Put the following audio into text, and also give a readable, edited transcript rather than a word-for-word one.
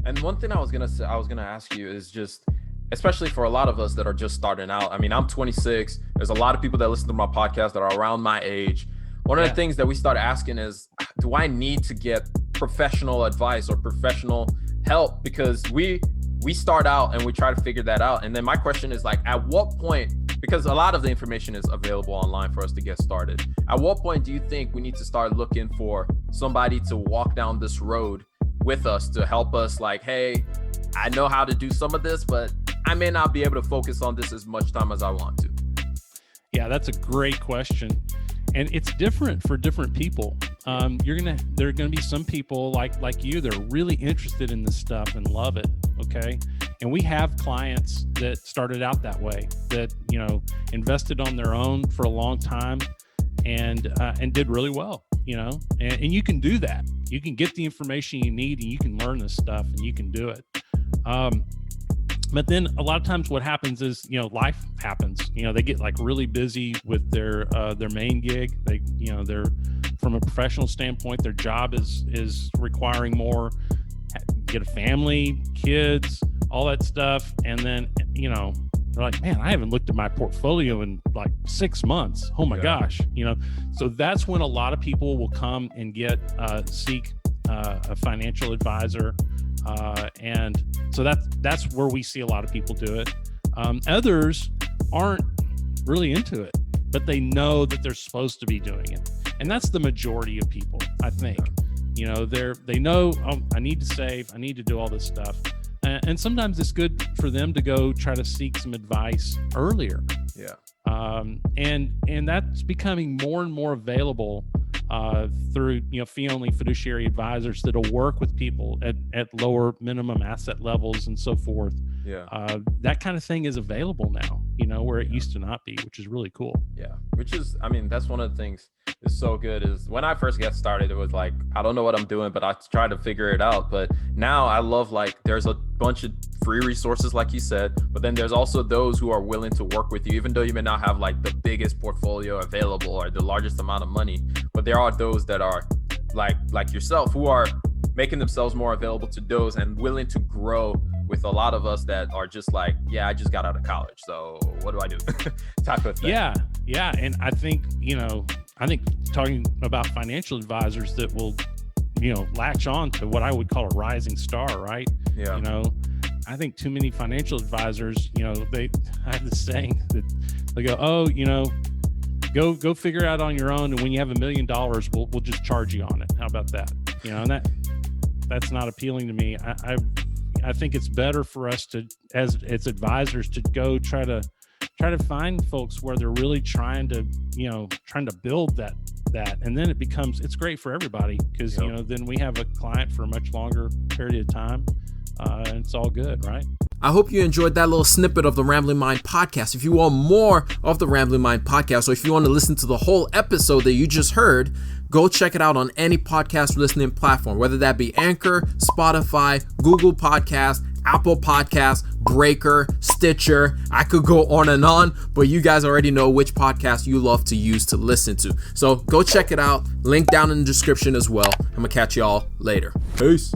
And one thing I was gonna ask you is just, especially for a lot of us that are just starting out. I mean, I'm 26. There's a lot of people that listen to my podcast that are around my age. One of the things that we started asking is, do I need to get professional advice or professional help? Because we start out and we try to figure that out. And then my question is like, at what point, because a lot of the information is available online for us to get started. At what point do you think we need to start looking for somebody to walk down this road with us to help us, like, hey, I know how to do some of this, but I may not be able to focus on this as much time as I want to? Yeah, that's a great question. And it's different for different people. There are gonna be some people like you that are really interested in this stuff and love it. Okay, and we have clients that started out that way, that invested on their own for a long time, and did really well. And you can do that. You can get the information you need, and you can learn this stuff, and you can do it. But then a lot of times what happens is, life happens. They get like really busy with their main gig. They're from a professional standpoint, their job is requiring more, get a family, kids, all that stuff. And then, they're like, man, I haven't looked at my portfolio in like 6 months. Oh my gosh. So that's when a lot of people will come and seek a financial advisor. And so that's where we see a lot of people do it. Others aren't really into it, but they know that they're supposed to be doing it. And that's the majority of people, I think. They know, oh, I need to save, I need to do all this stuff. And sometimes it's good for them to go try to seek some advice earlier. Yeah. And that's becoming more and more available through fee-only fiduciary advisors that'll work with people at lower minimum asset levels and so forth. Yeah. That kind of thing is available now, where it used to not be, which is really cool. Yeah. Which is, that's one of the things is so good, is when I first got started, it was like, I don't know what I'm doing, but I try to figure it out. But now I love, like, there's a bunch of free resources, like you said, but then there's also those who are willing to work with you, even though you may not have like the biggest portfolio available or the largest amount of money. But there are those that are like yourself, who are making themselves more available to those and willing to grow with a lot of us that are just like, yeah, I just got out of college, so what do I do? Type of thing. Yeah. And I think talking about financial advisors that will, latch on to what I would call a rising star, right? Yeah. I think too many financial advisors, I have this saying that they go, oh, go figure it out on your own. And when you have $1 million, we'll just charge you on it. How about that? And that's not appealing to me. I think it's better for us to, as advisors, to go try to find folks where they're really trying to build that. And then it's great for everybody, because, then we have a client for a much longer period of time. And it's all good, right? I hope you enjoyed that little snippet of the Rambling Mind podcast. If you want more of the Rambling Mind podcast, or if you want to listen to the whole episode that you just heard, go check it out on any podcast listening platform, whether that be Anchor, Spotify, Google Podcast, Apple Podcast, Breaker, Stitcher. I could go on, but you guys already know which podcast you love to use to listen to. So go check it out. Link down in the description as well. I'm going to catch y'all later. Peace.